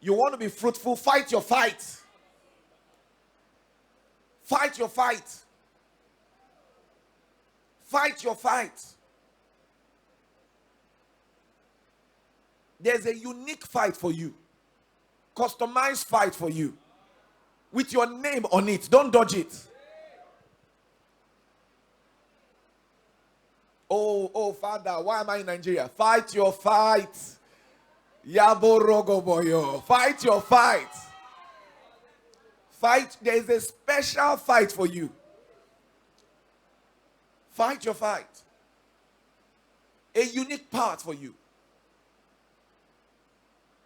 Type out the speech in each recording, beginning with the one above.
You want to be fruitful, fight your fight. Fight your fight. Fight your fight. There's a unique fight for you. Customized fight for you. With your name on it. Don't dodge it. Oh, Father, why am I in Nigeria? Fight your fight. Yabo Rogoboyo. Fight your fight. Fight. There is a special fight for you. Fight your fight. A unique part for you.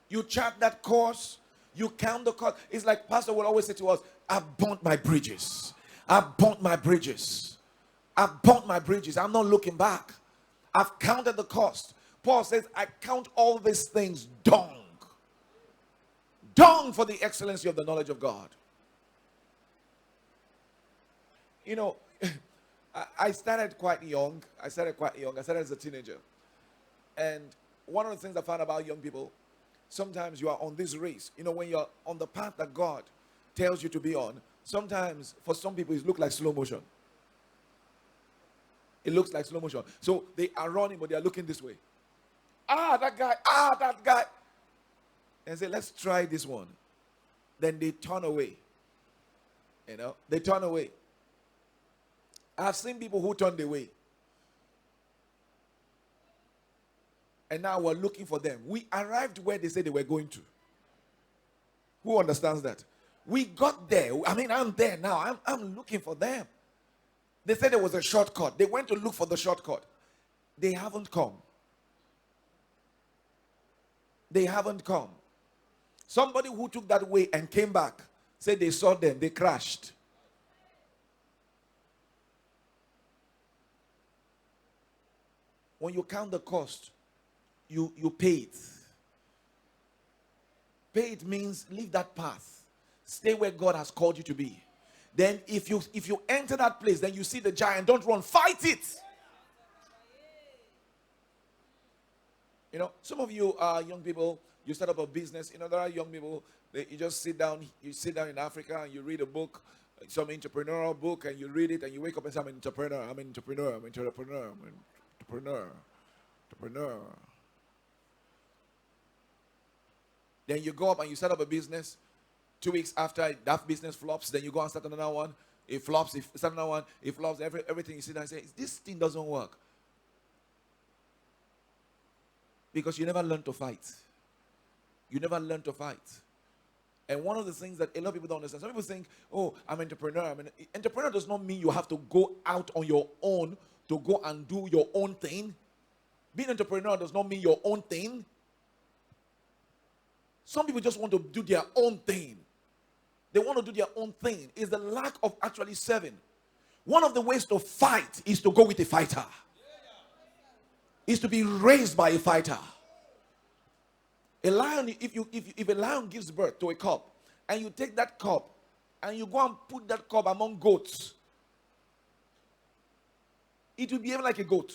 You chart that course. You count the cost. It's like Pastor will always say to us, I've burnt my bridges. I've burnt my bridges. I've burnt my bridges. I'm not looking back. I've counted the cost. Paul says, I count all these things dung. Dung for the excellency of the knowledge of God. You know, I started quite young. I started as a teenager. And one of the things I found about young people, sometimes you are on this race. You know, when you're on the path that God tells you to be on, sometimes for some people it looks like slow motion. It looks like slow motion. So they are running, but they are looking this way. That guy. And say, let's try this one. Then they turn away. You know, they turn away. I've seen people who turned away. And now we're looking for them. We arrived where they said they were going to. Who understands that? We got there. I mean, I'm there now. I'm looking for them. They said there was a shortcut. They went to look for the shortcut. They haven't come. They haven't come. Somebody who took that way and came back said they saw them. They crashed. When you count the cost, you pay it. Pay it means leave that path. Stay where God has called you to be. Then if you enter that place, then you see the giant, don't run, fight it. You know, some of you young people, you start up a business. You know, there are young people, you just sit down in Africa and you read a book, some entrepreneurial book, and you read it and you wake up and say, I'm an entrepreneur. Then you go up and you set up a business. 2 weeks after that business flops, then you go and start another one. It flops. If start another one, it flops. Everything you sit down and say, this thing doesn't work. Because you never learn to fight. You never learn to fight. And one of the things that a lot of people don't understand, some people think, oh, I'm an entrepreneur. Entrepreneur does not mean you have to go out on your own to go and do your own thing. Being an entrepreneur does not mean your own thing. Some people just want to do their own thing. They want to do their own thing. It's the lack of actually serving. One of the ways to fight is to go with a fighter. Is to be raised by a fighter. A lion, if a lion gives birth to a cub, and you take that cub, and you go and put that cub among goats, it will behave like a goat.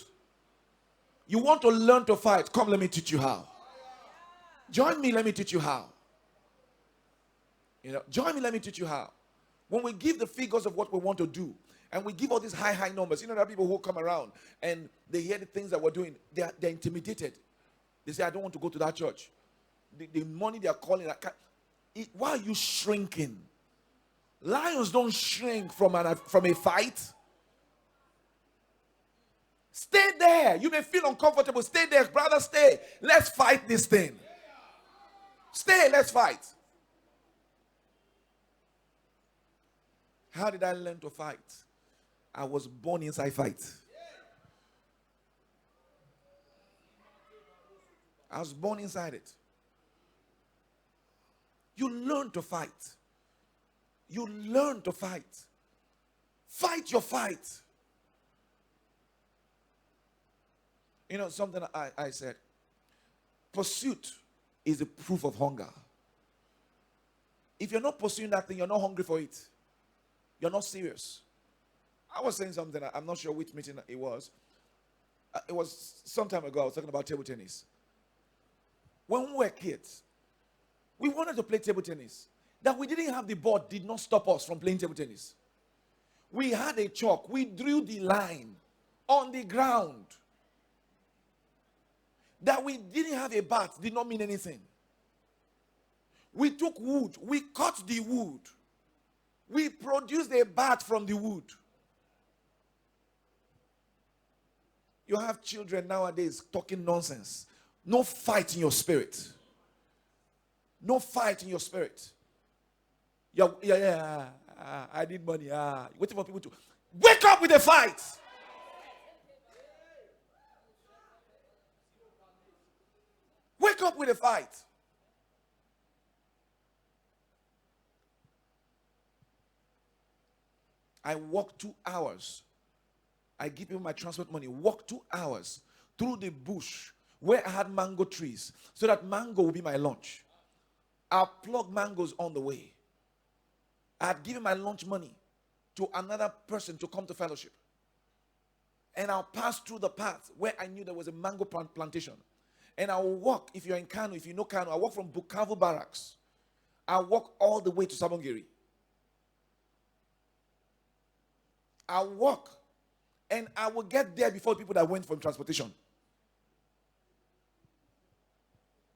You want to learn to fight? Come, let me teach you how. Join me, let me teach you how. You know, join me, let me teach you how. When we give the figures of what we want to do, and we give all these high numbers, you know, there are people who come around and they hear the things that we're doing, they're intimidated. They say, I don't want to go to that church. The money they're calling, why are you shrinking? Lions don't shrink from a fight. Stay there. You may feel uncomfortable. Stay there, brother, stay. Let's fight this thing. Stay, let's fight. How did I learn to fight? I was born inside fight. I was born inside it. You learn to fight. You learn to fight. Fight your fight. You know, something I said. Pursuit is a proof of hunger. If you're not pursuing that thing, you're not hungry for it. You're not serious. I was saying something, I'm not sure which meeting it was. It was some time ago, I was talking about table tennis. When we were kids, We wanted to play table tennis. That we didn't have the board did not stop us from playing table tennis. We had a chalk. We drew the line on the ground. That we didn't have a bat did not mean anything. We took wood. We cut the wood. We produced a bat from the wood. You have children nowadays talking nonsense. No fight in your spirit. No fight in your spirit. Yeah, I need money. Waiting for people to wake up with a fight. Wake up with a fight. I walk 2 hours. I give people my transport money. Walk 2 hours through the bush where I had mango trees so that mango will be my lunch. I'll plug mangoes on the way. I had given my lunch money to another person to come to fellowship. And I'll pass through the path where I knew there was a mango plantation. And I'll walk, if you're in Kano, if you know Kano, I'll walk from Bukavu Barracks. I'll walk all the way to Sabongeri. I'll walk. And I will get there before people that went from transportation.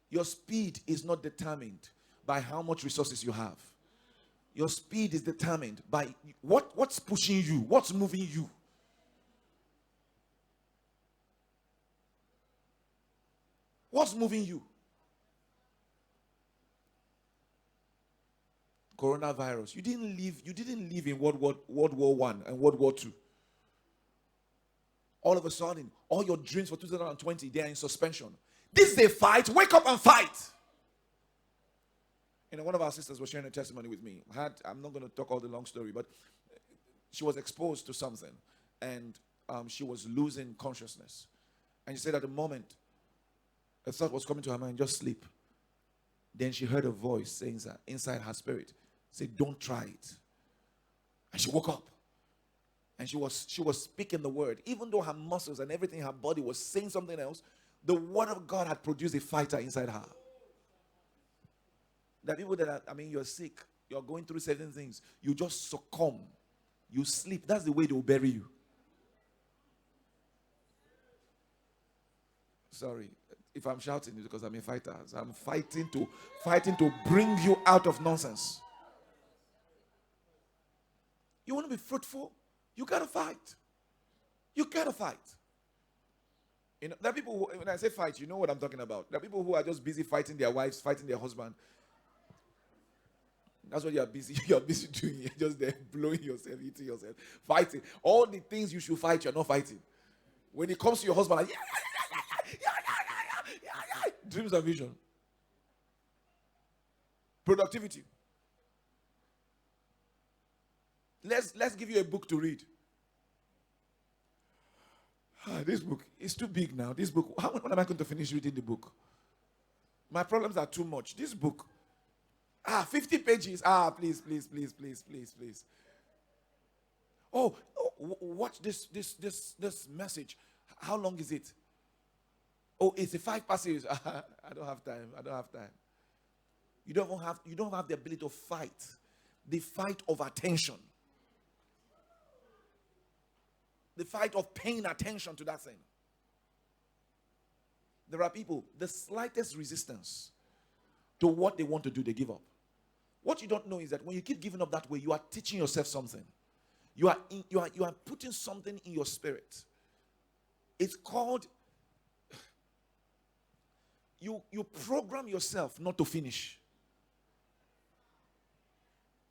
Your speed is not determined by how much resources you have. Your speed is determined by what's pushing you, what's moving you. What's moving you? Coronavirus. You didn't live in World War I and World War II. All of a sudden, all your dreams for 2020, they are in suspension. This is a fight. Wake up and fight. One of our sisters was sharing a testimony with me. I'm not going to talk all the long story, but she was exposed to something, and she was losing consciousness. And she said at the moment, a thought was coming to her mind, just sleep. Then she heard a voice saying that inside her spirit, said, don't try it. And she woke up. And she was speaking the word. Even though her muscles and everything, her body was saying something else, the word of God had produced a fighter inside her. There are people that you're sick, you're going through certain things, you just succumb, you sleep. That's the way they will bury you. Sorry, if I'm shouting, it's because I'm a fighter. So I'm fighting to bring you out of nonsense. You want to be fruitful? You gotta fight. You gotta fight. There are people who, when I say fight, you know what I'm talking about. There are people who are just busy fighting their wives, fighting their husband. That's what you're busy doing. You're just there blowing yourself, eating yourself, fighting. All the things you should fight, you're not fighting. When it comes to your husband, like, dreams and vision. Productivity. Let's give you a book to read. This book is too big now. This book, when am I going to finish reading the book? My problems are too much. This book, 50 pages. Please. Oh, watch this message. How long is it? Oh, it's a 5-part series. I don't have time. You don't have the ability to fight. The fight of attention. The fight of paying attention to that thing. There are people, the slightest resistance to what they want to do, they give up. What you don't know is that when you keep giving up that way, you are teaching yourself something. You are putting something in your spirit. It's called, you program yourself not to finish.